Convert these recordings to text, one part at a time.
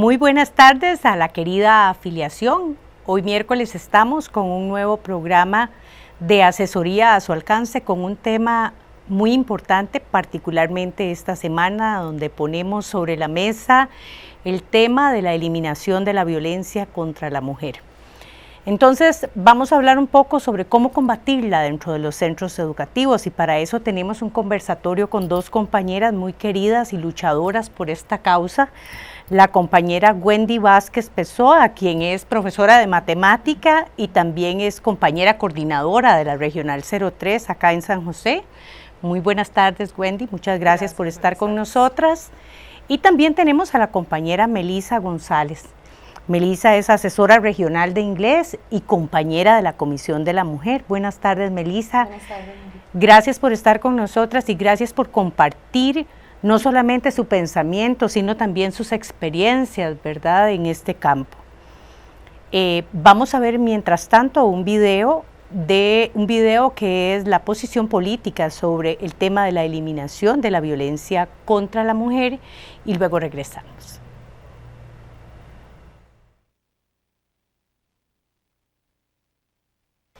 Muy buenas tardes a la querida afiliación. Hoy miércoles estamos con un nuevo programa de asesoría a su alcance con un tema muy importante, particularmente esta semana, donde ponemos sobre la mesa el tema de la eliminación de la violencia contra la mujer. Entonces vamos a hablar un poco sobre cómo combatirla dentro de los centros educativos, y para eso tenemos un conversatorio con dos compañeras muy queridas y luchadoras por esta causa. La compañera Wendy Vázquez Pessoa, quien es profesora de matemática y también es compañera coordinadora de la Regional 03 acá en San José. Muy buenas tardes, Wendy, muchas gracias por estar con nosotras. Y también tenemos a la compañera Melissa González. Melissa es asesora regional de inglés y compañera de la Comisión de la Mujer. Buenas tardes, Melissa. Buenas tardes. Gracias por estar con nosotras y gracias por compartir no solamente su pensamiento, sino también sus experiencias, ¿verdad?, en este campo. Vamos a ver mientras tanto un video que es la posición política sobre el tema de la eliminación de la violencia contra la mujer, y luego regresamos.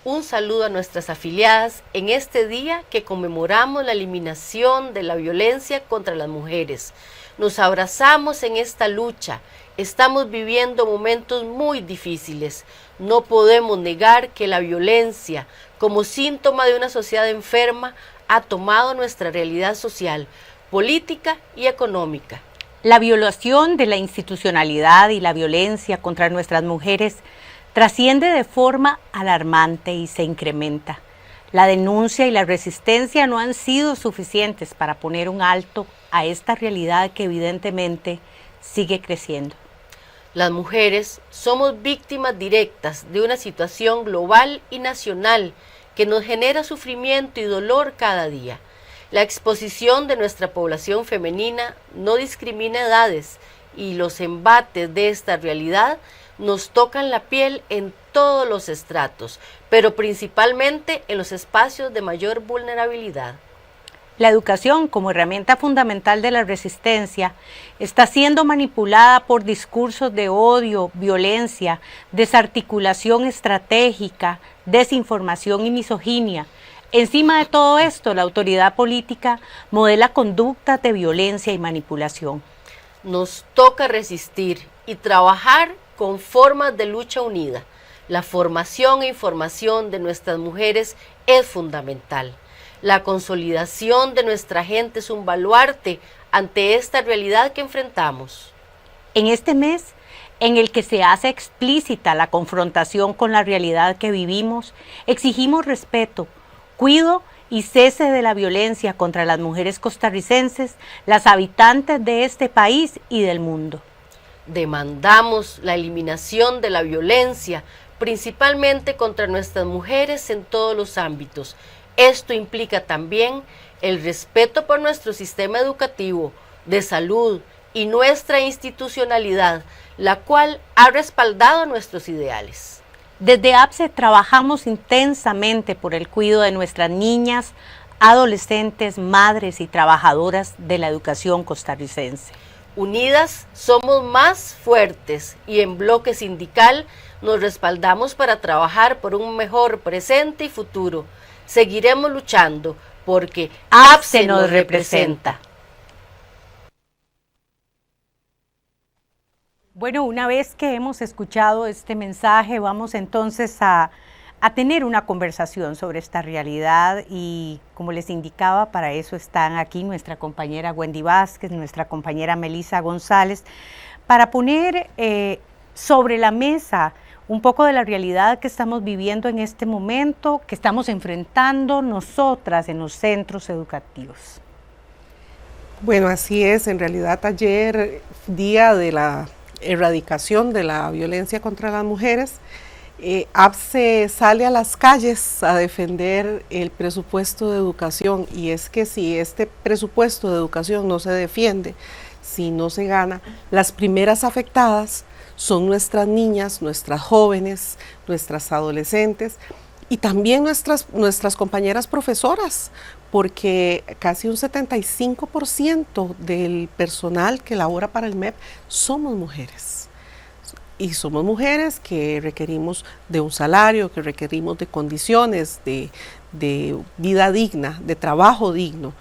Un saludo a nuestras afiliadas en este día que conmemoramos la eliminación de la violencia contra las mujeres. Nos abrazamos en esta lucha. Estamos viviendo momentos muy difíciles. No podemos negar que la violencia, como síntoma de una sociedad enferma, ha tomado nuestra realidad social, política y económica. La violación de la institucionalidad y la violencia contra nuestras mujeres trasciende de forma alarmante y se incrementa. La denuncia y la resistencia no han sido suficientes para poner un alto a esta realidad que evidentemente sigue creciendo. Las mujeres somos víctimas directas de una situación global y nacional que nos genera sufrimiento y dolor cada día. La exposición de nuestra población femenina no discrimina edades y los embates de esta realidad nos tocan la piel en todos los estratos, pero principalmente en los espacios de mayor vulnerabilidad. La educación, como herramienta fundamental de la resistencia, está siendo manipulada por discursos de odio, violencia, desarticulación estratégica, desinformación y misoginia. Encima de todo esto, la autoridad política modela conductas de violencia y manipulación. Nos toca resistir y trabajar con formas de lucha unida. La formación e información de nuestras mujeres es fundamental. La consolidación de nuestra gente es un baluarte ante esta realidad que enfrentamos. En este mes, en el que se hace explícita la confrontación con la realidad que vivimos, exigimos respeto, cuidado y cese de la violencia contra las mujeres costarricenses, las habitantes de este país y del mundo. Demandamos la eliminación de la violencia, principalmente contra nuestras mujeres en todos los ámbitos. Esto implica también el respeto por nuestro sistema educativo, de salud y nuestra institucionalidad, la cual ha respaldado nuestros ideales. Desde APSE trabajamos intensamente por el cuidado de nuestras niñas, adolescentes, madres y trabajadoras de la educación costarricense. Unidas somos más fuertes y en bloque sindical nos respaldamos para trabajar por un mejor presente y futuro. Seguiremos luchando porque APSE nos representa. Bueno, una vez que hemos escuchado este mensaje, vamos entonces a tener una conversación sobre esta realidad, y como les indicaba, para eso están aquí nuestra compañera Wendy Vázquez, nuestra compañera Melissa González, para poner sobre la mesa un poco de la realidad que estamos viviendo en este momento, que estamos enfrentando nosotras en los centros educativos. Bueno, así es. En realidad ayer, día de la erradicación de la violencia contra las mujeres, APSE sale a las calles a defender el presupuesto de educación, y es que si este presupuesto de educación no se defiende, si no se gana, las primeras afectadas son nuestras niñas, nuestras jóvenes, nuestras adolescentes, Y también nuestras compañeras profesoras, porque casi un 75% del personal que labora para el MEP somos mujeres. Y somos mujeres que requerimos de un salario, que requerimos de condiciones de vida digna, de trabajo digno.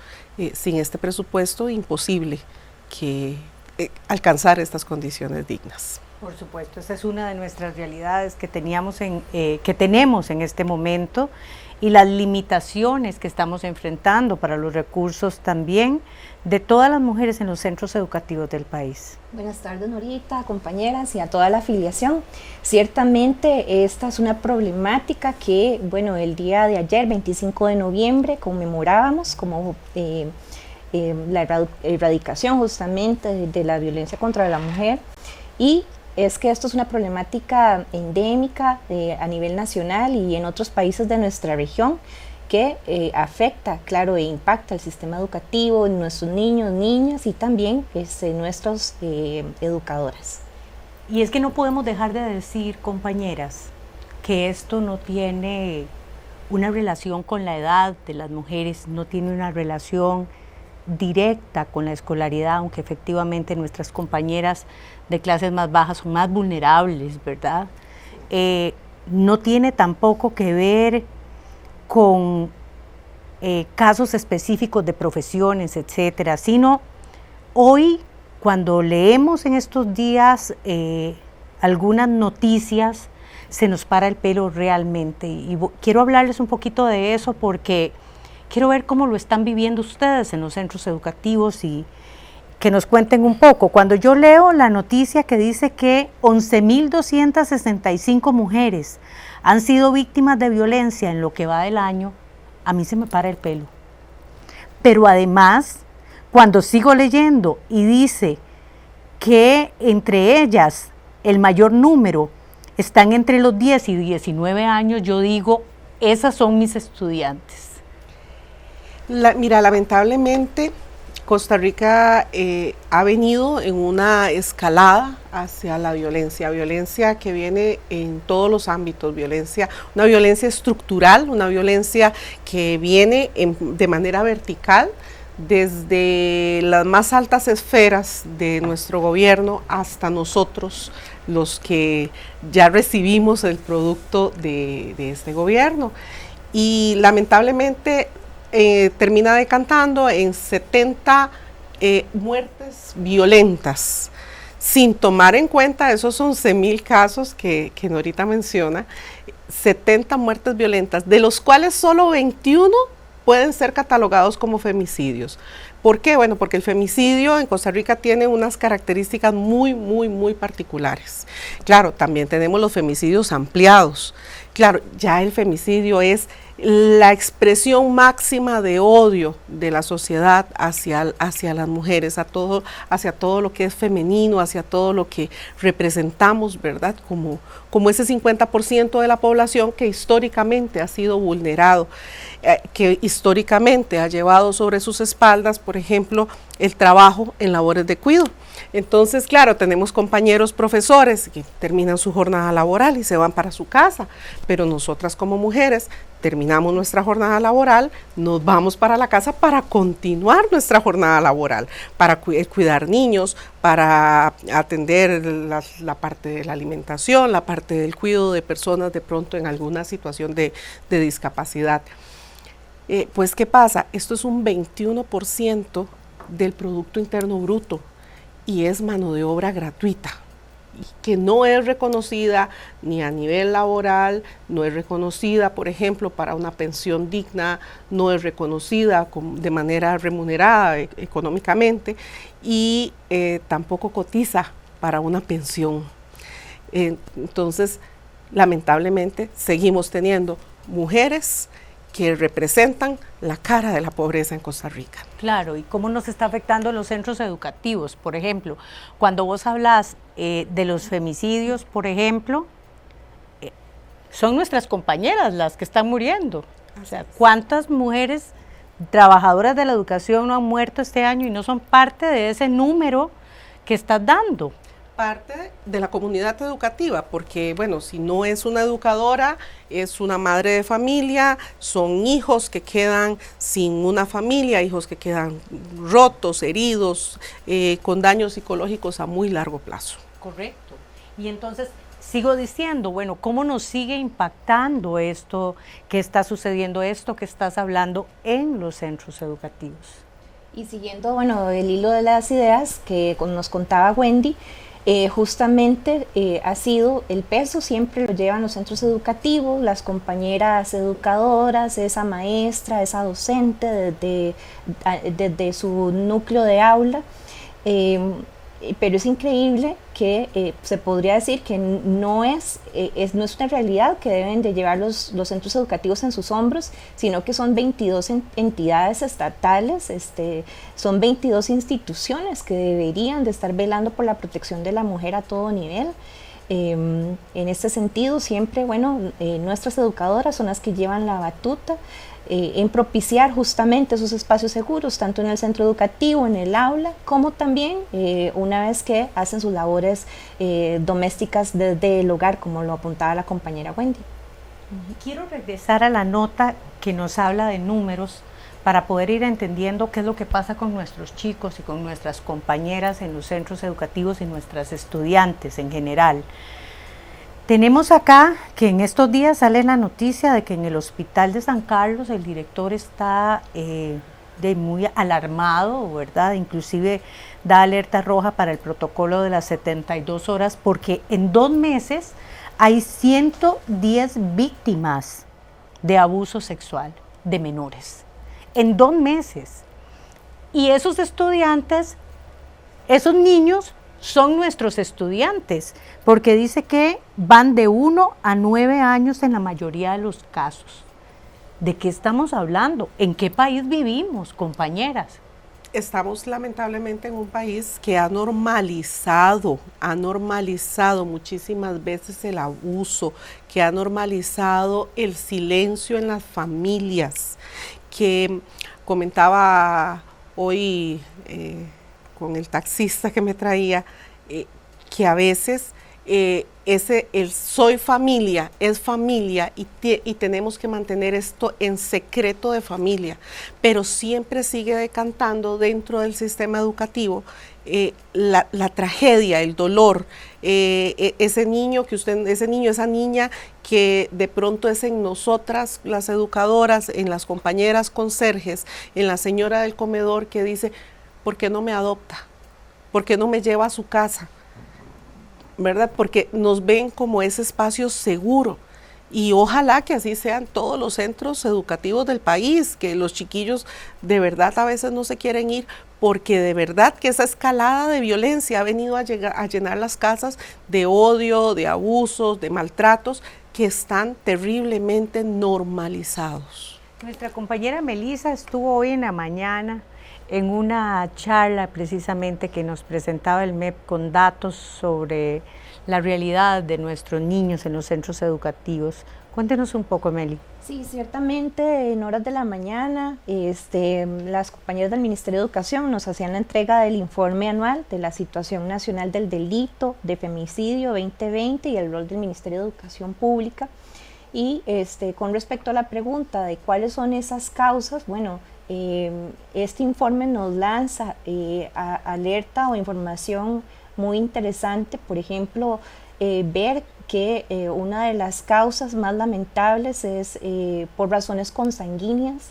Sin este presupuesto, imposible alcanzar estas condiciones dignas. Por supuesto, esa es una de nuestras realidades que tenemos en este momento, y las limitaciones que estamos enfrentando para los recursos también de todas las mujeres en los centros educativos del país. Buenas tardes, Norita, compañeras y a toda la afiliación. Ciertamente esta es una problemática que, bueno, el día de ayer, 25 de noviembre, conmemorábamos como la erradicación justamente de la violencia contra la mujer, y es que esto es una problemática endémica a nivel nacional y en otros países de nuestra región que afecta, claro, e impacta el sistema educativo, nuestros niños, niñas y también nuestros educadoras. Y es que no podemos dejar de decir, compañeras, que esto no tiene una relación con la edad de las mujeres, no tiene una relación directa con la escolaridad, aunque efectivamente nuestras compañeras de clases más bajas son más vulnerables, ¿verdad? No tiene tampoco que ver con casos específicos de profesiones, etcétera, sino hoy, cuando leemos en estos días algunas noticias, se nos para el pelo realmente. Y quiero hablarles un poquito de eso porque quiero ver cómo lo están viviendo ustedes en los centros educativos y que nos cuenten un poco. Cuando yo leo la noticia que dice que 11.265 mujeres han sido víctimas de violencia en lo que va del año, a mí se me para el pelo. Pero además, cuando sigo leyendo y dice que entre ellas el mayor número están entre los 10 y 19 años, yo digo, esas son mis estudiantes. Mira, lamentablemente Costa Rica ha venido en una escalada hacia la violencia que viene en todos los ámbitos, una violencia estructural, una violencia que viene de manera vertical, desde las más altas esferas de nuestro gobierno hasta nosotros, los que ya recibimos el producto de este gobierno. Y lamentablemente termina decantando en 70 muertes violentas, sin tomar en cuenta esos 11.000 casos que Norita menciona, 70 muertes violentas, de los cuales solo 21 pueden ser catalogados como femicidios. ¿Por qué? Bueno, porque el femicidio en Costa Rica tiene unas características muy, muy, muy particulares. Claro, también tenemos los femicidios ampliados. Claro, ya el femicidio es la expresión máxima de odio de la sociedad hacia las mujeres, hacia todo lo que es femenino, hacia todo lo que representamos, ¿verdad? Como ese 50% de la población que históricamente ha sido vulnerado, que históricamente ha llevado sobre sus espaldas, por ejemplo, el trabajo en labores de cuidado. Entonces, claro, tenemos compañeros profesores que terminan su jornada laboral y se van para su casa, pero nosotras como mujeres terminamos nuestra jornada laboral, nos vamos para la casa para continuar nuestra jornada laboral, para cuidar niños, para atender la parte de la alimentación, la parte del cuidado de personas de pronto en alguna situación de discapacidad. Pues, ¿qué pasa? Esto es un 21% del Producto Interno Bruto y es mano de obra gratuita, que no es reconocida ni a nivel laboral, no es reconocida, por ejemplo, para una pensión digna, no es reconocida de manera remunerada económicamente y tampoco cotiza para una pensión. Entonces, lamentablemente, seguimos teniendo mujeres que representan la cara de la pobreza en Costa Rica. Claro, y cómo nos está afectando los centros educativos. Por ejemplo, cuando vos hablas de los femicidios, por ejemplo, son nuestras compañeras las que están muriendo. O sea, ¿cuántas mujeres trabajadoras de la educación no han muerto este año y no son parte de ese número que estás dando? parte de la comunidad educativa, porque bueno, si no es una educadora, es una madre de familia, son hijos que quedan sin una familia, hijos que quedan rotos, heridos, con daños psicológicos a muy largo plazo. Correcto. Y entonces sigo diciendo, bueno, ¿cómo nos sigue impactando esto que está sucediendo, esto que estás hablando en los centros educativos? Y siguiendo, bueno, el hilo de las ideas que nos contaba Wendy, justamente ha sido el peso, siempre lo llevan los centros educativos, las compañeras educadoras, esa maestra, esa docente desde su núcleo de aula. Pero es increíble que se podría decir que no es una realidad que deben de llevar los centros educativos en sus hombros, sino que son 22 entidades estatales, son 22 instituciones que deberían de estar velando por la protección de la mujer a todo nivel. En este sentido, siempre, bueno, nuestras educadoras son las que llevan la batuta en propiciar justamente esos espacios seguros, tanto en el centro educativo, en el aula, como también una vez que hacen sus labores domésticas desde el hogar, como lo apuntaba la compañera Wendy. Quiero regresar a la nota que nos habla de números para poder ir entendiendo qué es lo que pasa con nuestros chicos y con nuestras compañeras en los centros educativos y nuestras estudiantes en general. Tenemos acá que en estos días sale la noticia de que en el Hospital de San Carlos el director está muy alarmado, ¿verdad? Inclusive da alerta roja para el protocolo de las 72 horas porque en 2 meses hay 110 víctimas de abuso sexual de menores. En 2 meses. Y esos estudiantes, esos niños son nuestros estudiantes, porque dice que van de 1 a 9 años en la mayoría de los casos. ¿De qué estamos hablando? ¿En qué país vivimos, compañeras? Estamos lamentablemente en un país que ha normalizado muchísimas veces el abuso, que ha normalizado el silencio en las familias, que comentaba hoy con el taxista que me traía, que a veces el soy familia es familia y tenemos que mantener esto en secreto de familia, pero siempre sigue decantando dentro del sistema educativo la tragedia, el dolor, ese niño, esa niña que de pronto es en nosotras, las educadoras, en las compañeras conserjes, en la señora del comedor que dice, ¿por qué no me adopta? ¿Por qué no me lleva a su casa? ¿Verdad? Porque nos ven como ese espacio seguro y ojalá que así sean todos los centros educativos del país, que los chiquillos de verdad a veces no se quieren ir porque de verdad que esa escalada de violencia ha venido a llenar las casas de odio, de abusos, de maltratos que están terriblemente normalizados. Nuestra compañera Melissa estuvo hoy en la mañana en una charla precisamente que nos presentaba el MEP con datos sobre la realidad de nuestros niños en los centros educativos. Cuéntenos un poco, Meli. Sí, ciertamente en horas de la mañana las compañeras del Ministerio de Educación nos hacían la entrega del informe anual de la situación nacional del delito de femicidio 2020 y el rol del Ministerio de Educación Pública. Y con respecto a la pregunta de cuáles son esas causas, bueno, este informe nos lanza alerta o información muy interesante, por ejemplo, ver que una de las causas más lamentables es por razones consanguíneas.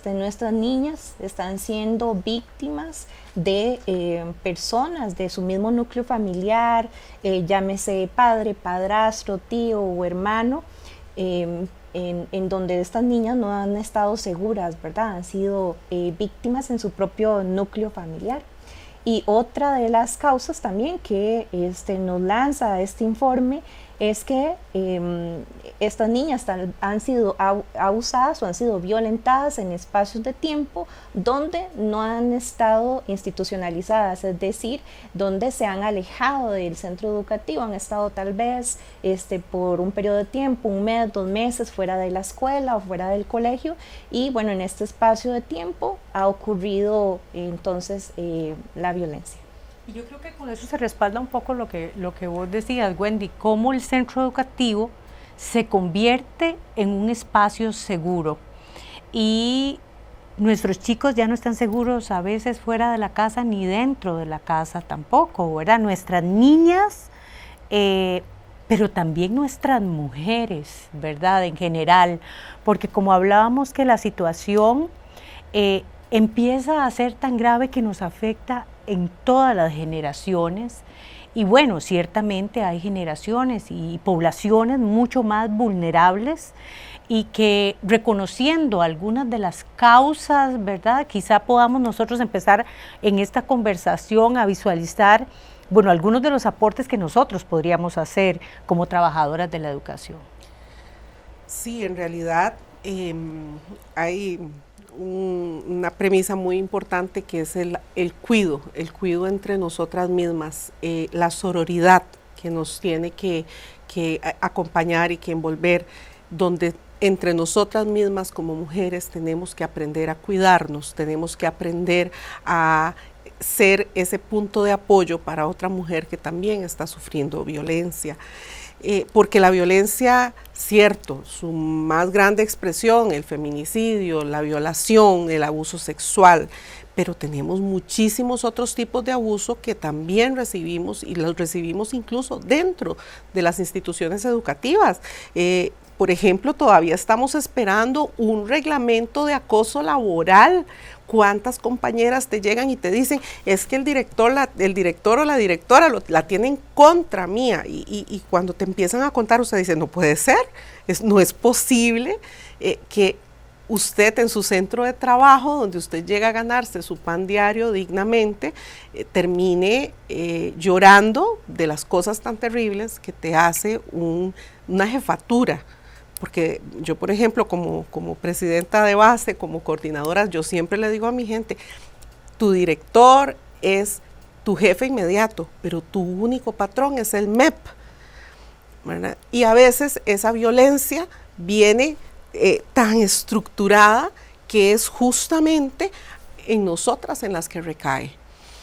Nuestras niñas están siendo víctimas de personas de su mismo núcleo familiar, llámese padre, padrastro, tío o hermano, en donde estas niñas no han estado seguras, ¿verdad? Han sido víctimas en su propio núcleo familiar. Y otra de las causas también que nos lanza este informe es que estas niñas han sido abusadas o han sido violentadas en espacios de tiempo donde no han estado institucionalizadas, es decir, donde se han alejado del centro educativo, han estado tal vez por un periodo de tiempo, 1 mes, 2 meses fuera de la escuela o fuera del colegio, y bueno, en este espacio de tiempo ha ocurrido entonces la violencia. Y yo creo que con eso se respalda un poco lo que vos decías, Wendy, cómo el centro educativo se convierte en un espacio seguro. Y nuestros chicos ya no están seguros a veces fuera de la casa ni dentro de la casa tampoco, ¿verdad? Nuestras niñas, pero también nuestras mujeres, ¿verdad? En general, porque como hablábamos que la situación empieza a ser tan grave que nos afecta en todas las generaciones, y bueno, ciertamente hay generaciones y poblaciones mucho más vulnerables y que reconociendo algunas de las causas, ¿verdad? Quizá podamos nosotros empezar en esta conversación a visualizar, bueno, algunos de los aportes que nosotros podríamos hacer como trabajadoras de la educación. Sí, en realidad hay una premisa muy importante que es el cuido entre nosotras mismas, la sororidad que nos tiene que acompañar y que envolver, donde entre nosotras mismas como mujeres tenemos que aprender a cuidarnos, tenemos que aprender a ser ese punto de apoyo para otra mujer que también está sufriendo violencia. Porque la violencia, cierto, su más grande expresión, el feminicidio, la violación, el abuso sexual, pero tenemos muchísimos otros tipos de abuso que también recibimos y los recibimos incluso dentro de las instituciones educativas. Por ejemplo, todavía estamos esperando un reglamento de acoso laboral. ¿Cuántas compañeras te llegan y te dicen, es que el director o la directora la tienen contra mía? Y cuando te empiezan a contar, usted dice, no puede ser, no es posible que usted en su centro de trabajo, donde usted llega a ganarse su pan diario dignamente, termine llorando de las cosas tan terribles que te hace una jefatura. Porque yo, por ejemplo, como presidenta de base, como coordinadora, yo siempre le digo a mi gente, tu director es tu jefe inmediato, pero tu único patrón es el MEP, ¿verdad? Y a veces esa violencia viene tan estructurada que es justamente en nosotras en las que recae.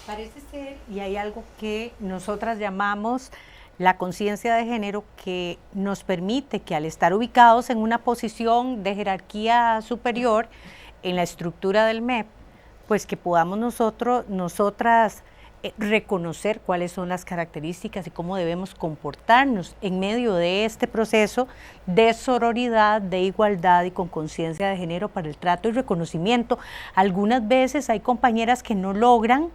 Parece ser, y hay algo que nosotras llamamos la conciencia de género, que nos permite que al estar ubicados en una posición de jerarquía superior en la estructura del MEP, pues que podamos nosotras reconocer cuáles son las características y cómo debemos comportarnos en medio de este proceso de sororidad, de igualdad y con conciencia de género para el trato y reconocimiento. Algunas veces hay compañeras que no logran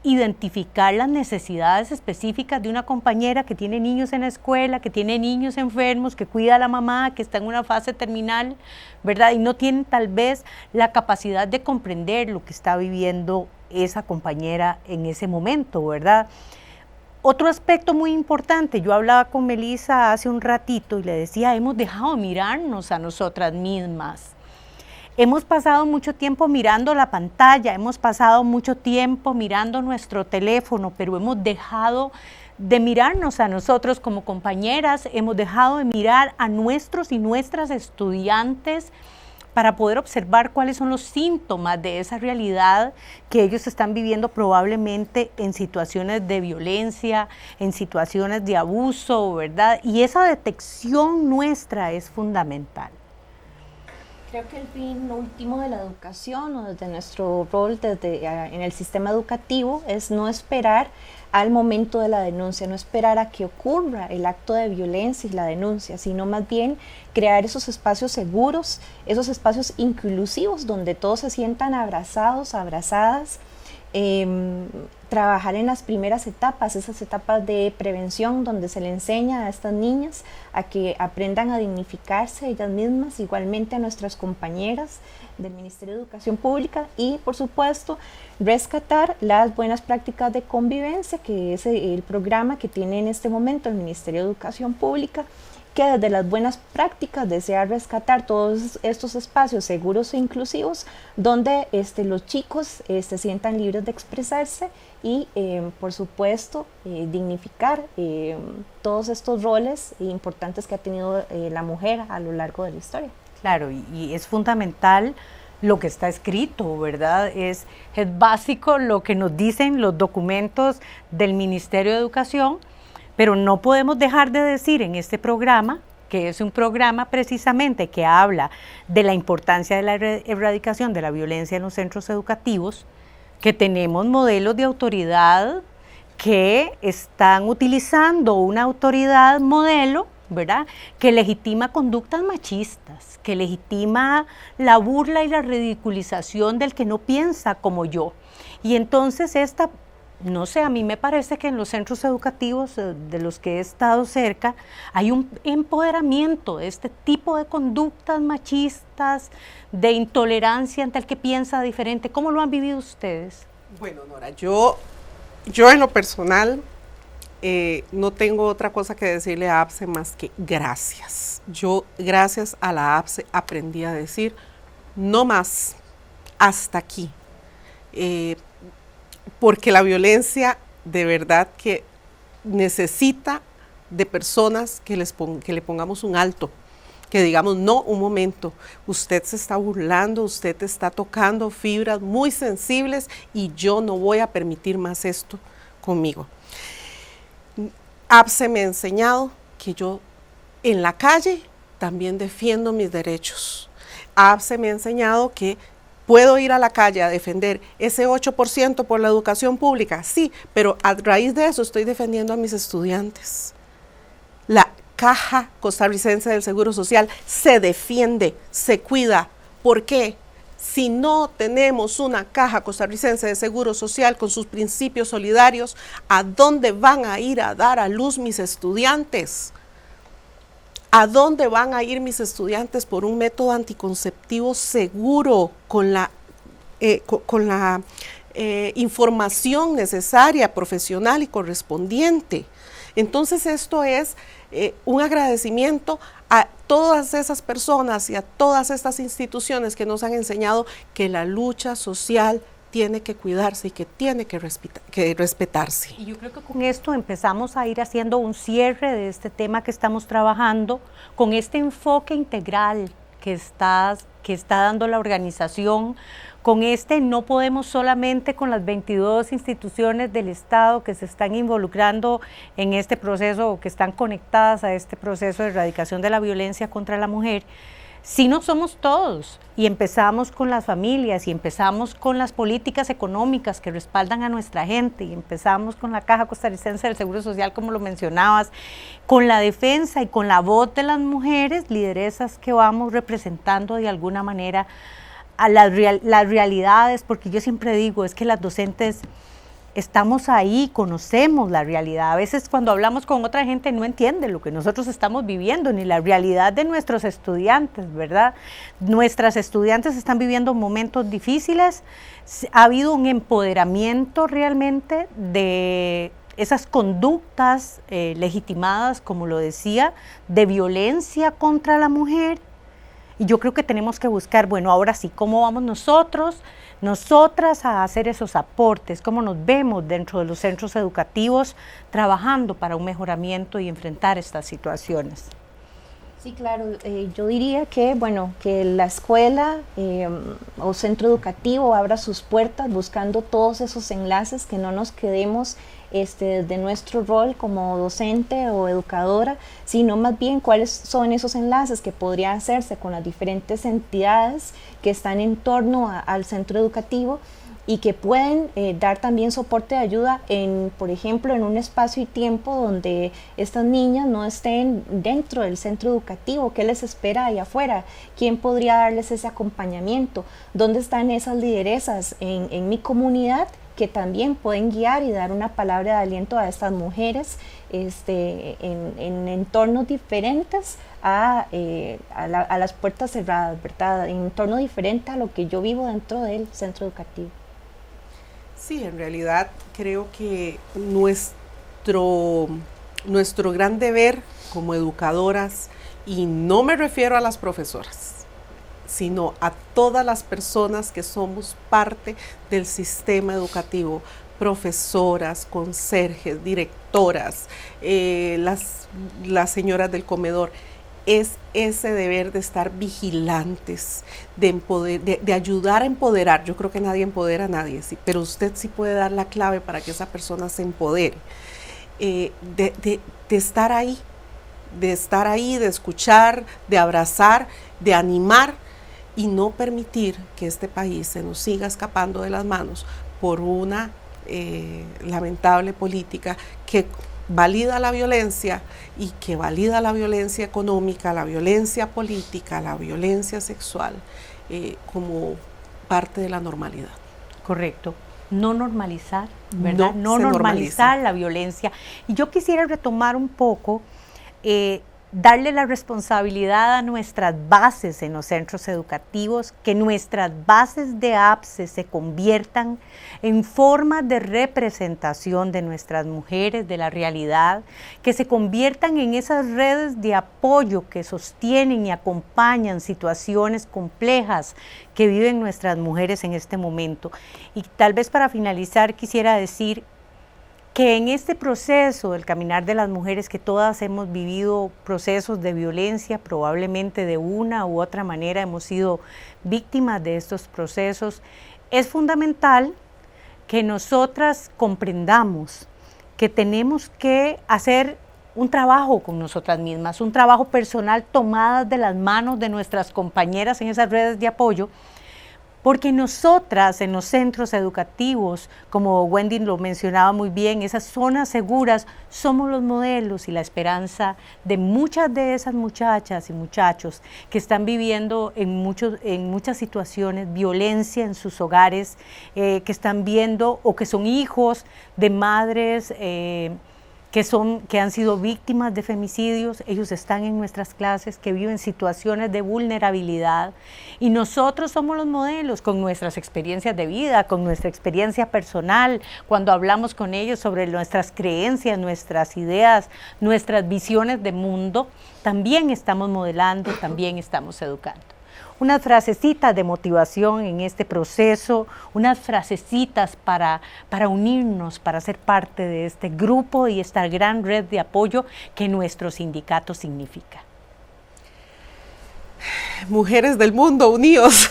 identificar las necesidades específicas de una compañera que tiene niños en la escuela, que tiene niños enfermos, que cuida a la mamá, que está en una fase terminal, ¿verdad? Y no tienen tal vez la capacidad de comprender lo que está viviendo esa compañera en ese momento, ¿verdad? Otro aspecto muy importante, yo hablaba con Melissa hace un ratito y le decía, hemos dejado de mirarnos a nosotras mismas. Hemos pasado mucho tiempo mirando la pantalla, hemos pasado mucho tiempo mirando nuestro teléfono, pero hemos dejado de mirarnos a nosotros como compañeras, hemos dejado de mirar a nuestros y nuestras estudiantes para poder observar cuáles son los síntomas de esa realidad que ellos están viviendo probablemente en situaciones de violencia, en situaciones de abuso, ¿verdad? Y esa detección nuestra es fundamental. Creo que el fin último de la educación o desde nuestro rol en el sistema educativo es no esperar al momento de la denuncia, no esperar a que ocurra el acto de violencia y la denuncia, sino más bien crear esos espacios seguros, esos espacios inclusivos donde todos se sientan abrazados, abrazadas, trabajar en las primeras etapas, esas etapas de prevención donde se le enseña a estas niñas a que aprendan a dignificarse ellas mismas, igualmente a nuestras compañeras del Ministerio de Educación Pública y por supuesto rescatar las buenas prácticas de convivencia, que es el programa que tiene en este momento el Ministerio de Educación Pública, que desde las buenas prácticas desea rescatar todos estos espacios seguros e inclusivos donde los chicos se sientan libres de expresarse y por supuesto dignificar todos estos roles importantes que ha tenido la mujer a lo largo de la historia. Claro, y es fundamental lo que está escrito, ¿verdad? Es básico lo que nos dicen los documentos del Ministerio de Educación, pero no podemos dejar de decir en este programa, que es un programa precisamente que habla de la importancia de la erradicación de la violencia en los centros educativos, que tenemos modelos de autoridad que están utilizando una autoridad modelo, ¿verdad?, que legitima conductas machistas, que legitima la burla y la ridiculización del que no piensa como yo. Y entonces no sé, a mí me parece que en los centros educativos de los que he estado cerca hay un empoderamiento de este tipo de conductas machistas, de intolerancia ante el que piensa diferente. ¿Cómo lo han vivido ustedes? Bueno, Nora, yo en lo personal no tengo otra cosa que decirle a APSE más que gracias. Yo, gracias a la APSE, aprendí a decir no más, hasta aquí. Porque la violencia de verdad que necesita de personas que le pongamos un alto, que digamos, no, un momento, usted se está burlando, usted está tocando fibras muy sensibles y yo no voy a permitir más esto conmigo. APSE me ha enseñado que yo en la calle también defiendo mis derechos. APSE me ha enseñado que ¿puedo ir a la calle a defender ese 8% por la educación pública? Sí, pero a raíz de eso estoy defendiendo a mis estudiantes. La Caja Costarricense del Seguro Social se defiende, se cuida. ¿Por qué? Si no tenemos una Caja Costarricense de Seguro Social con sus principios solidarios, ¿a dónde van a ir a dar a luz mis estudiantes? ¿A dónde van a ir mis estudiantes por un método anticonceptivo seguro, con la información necesaria, profesional y correspondiente? Entonces esto es un agradecimiento a todas esas personas y a todas estas instituciones que nos han enseñado que la lucha social tiene que cuidarse y que tiene que respetarse. Y yo creo que con esto empezamos a ir haciendo un cierre de este tema que estamos trabajando, con este enfoque integral que está dando la organización, con no podemos solamente con las 22 instituciones del Estado que se están involucrando en este proceso o que están conectadas a este proceso de erradicación de la violencia contra la mujer, sino somos todos, y empezamos con las familias, y empezamos con las políticas económicas que respaldan a nuestra gente, y empezamos con la Caja Costarricense del Seguro Social, como lo mencionabas, con la defensa y con la voz de las mujeres, lideresas que vamos representando de alguna manera a las realidades, porque yo siempre digo, es que las docentes estamos ahí, conocemos la realidad. A veces cuando hablamos con otra gente no entiende lo que nosotros estamos viviendo, ni la realidad de nuestros estudiantes, ¿verdad? Nuestras estudiantes están viviendo momentos difíciles, ha habido un empoderamiento realmente de esas conductas legitimadas, como lo decía, de violencia contra la mujer. Y yo creo que tenemos que buscar, bueno, ahora sí, ¿cómo vamos nosotras a hacer esos aportes? ¿Cómo nos vemos dentro de los centros educativos trabajando para un mejoramiento y enfrentar estas situaciones? Sí, claro. Yo diría que, bueno, que la escuela o centro educativo abra sus puertas buscando todos esos enlaces, que no nos quedemos de nuestro rol como docente o educadora, sino más bien cuáles son esos enlaces que podrían hacerse con las diferentes entidades que están en torno al centro educativo y que pueden dar también soporte de ayuda por ejemplo, en un espacio y tiempo donde estas niñas no estén dentro del centro educativo. ¿Qué les espera ahí afuera? ¿Quién podría darles ese acompañamiento? ¿Dónde están esas lideresas en mi comunidad que también pueden guiar y dar una palabra de aliento a estas mujeres en entornos diferentes a las puertas cerradas, ¿verdad? En entorno diferente a lo que yo vivo dentro del centro educativo? Sí, en realidad creo que nuestro gran deber como educadoras, y no me refiero a las profesoras, sino a todas las personas que somos parte del sistema educativo, profesoras, conserjes, directoras, las señoras del comedor, es ese deber de estar vigilantes, de ayudar a empoderar. Yo creo que nadie empodera a nadie, sí, pero usted sí puede dar la clave para que esa persona se empodere. De estar ahí, de escuchar, de abrazar, de animar y no permitir que este país se nos siga escapando de las manos por una lamentable política que valida la violencia y que valida la violencia económica, la violencia política, la violencia sexual como parte de la normalidad. Correcto. No normalizar, ¿verdad? No normalizar la violencia. Y yo quisiera retomar un poco, darle la responsabilidad a nuestras bases en los centros educativos, que nuestras bases de APSE se conviertan en formas de representación de nuestras mujeres, de la realidad, que se conviertan en esas redes de apoyo que sostienen y acompañan situaciones complejas que viven nuestras mujeres en este momento. Y tal vez para finalizar quisiera decir que en este proceso del caminar de las mujeres, que todas hemos vivido procesos de violencia, probablemente de una u otra manera hemos sido víctimas de estos procesos, es fundamental que nosotras comprendamos que tenemos que hacer un trabajo con nosotras mismas, un trabajo personal tomadas de las manos de nuestras compañeras en esas redes de apoyo, porque nosotras en los centros educativos, como Wendy lo mencionaba muy bien, esas zonas seguras, somos los modelos y la esperanza de muchas de esas muchachas y muchachos que están viviendo en muchas situaciones violencia en sus hogares, que están viendo o que son hijos de madres que han sido víctimas de femicidios. Ellos están en nuestras clases, que viven situaciones de vulnerabilidad, y nosotros somos los modelos con nuestras experiencias de vida, con nuestra experiencia personal, cuando hablamos con ellos sobre nuestras creencias, nuestras ideas, nuestras visiones de mundo, también estamos modelando, también estamos educando. Unas frasecitas de motivación en este proceso, unas frasecitas para unirnos, para ser parte de este grupo y esta gran red de apoyo que nuestro sindicato significa. Mujeres del mundo, unidos.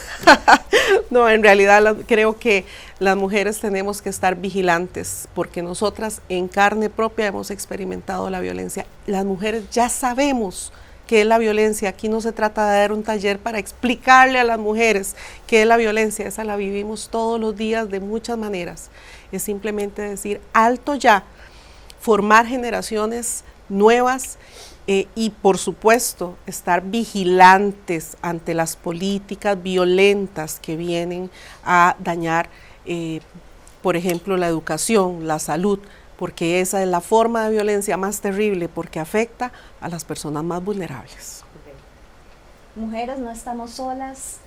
No, en realidad creo que las mujeres tenemos que estar vigilantes, porque nosotras en carne propia hemos experimentado la violencia. Las mujeres ya sabemos qué es la violencia. Aquí no se trata de dar un taller para explicarle a las mujeres qué es la violencia, esa la vivimos todos los días de muchas maneras. Es simplemente decir, alto ya, formar generaciones nuevas y por supuesto estar vigilantes ante las políticas violentas que vienen a dañar, por ejemplo, la educación, la salud, porque esa es la forma de violencia más terrible, porque afecta a las personas más vulnerables. Mujeres, no estamos solas,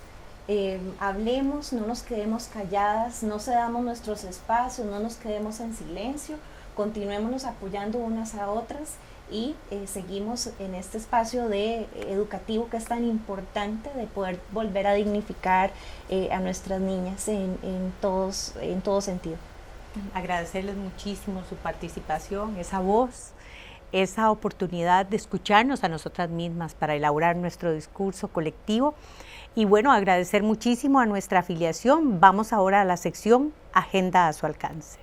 hablemos, no nos quedemos calladas, no cedamos nuestros espacios, no nos quedemos en silencio, continuémonos apoyando unas a otras y seguimos en este espacio educativo que es tan importante, de poder volver a dignificar a nuestras niñas en todo sentido. Agradecerles muchísimo su participación, esa voz, esa oportunidad de escucharnos a nosotras mismas para elaborar nuestro discurso colectivo. Y bueno, agradecer muchísimo a nuestra afiliación. Vamos ahora a la sección Agenda a su alcance.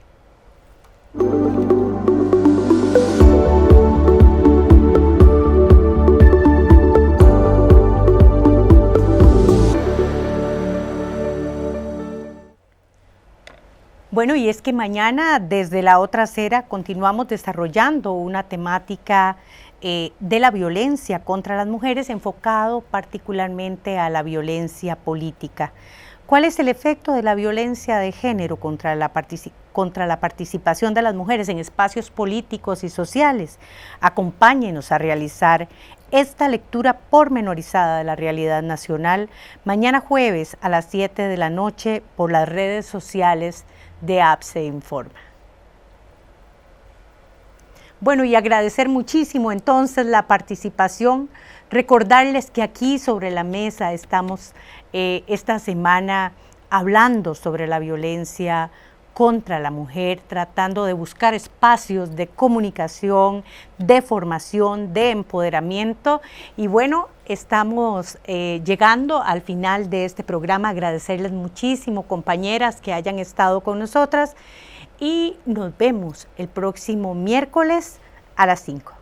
Bueno, y es que mañana desde la otra acera continuamos desarrollando una temática de la violencia contra las mujeres, enfocado particularmente a la violencia política. ¿Cuál es el efecto de la violencia de género contra la participación de las mujeres en espacios políticos y sociales? Acompáñenos a realizar esta lectura pormenorizada de la realidad nacional mañana jueves a las 7 de la noche por las redes sociales de APSE Informa. Bueno, y agradecer muchísimo entonces la participación, recordarles que aquí sobre la mesa estamos esta semana hablando sobre la violencia contra la mujer, tratando de buscar espacios de comunicación, de formación, de empoderamiento. Y bueno, estamos llegando al final de este programa. Agradecerles muchísimo, compañeras, que hayan estado con nosotras, y nos vemos el próximo miércoles a las 5.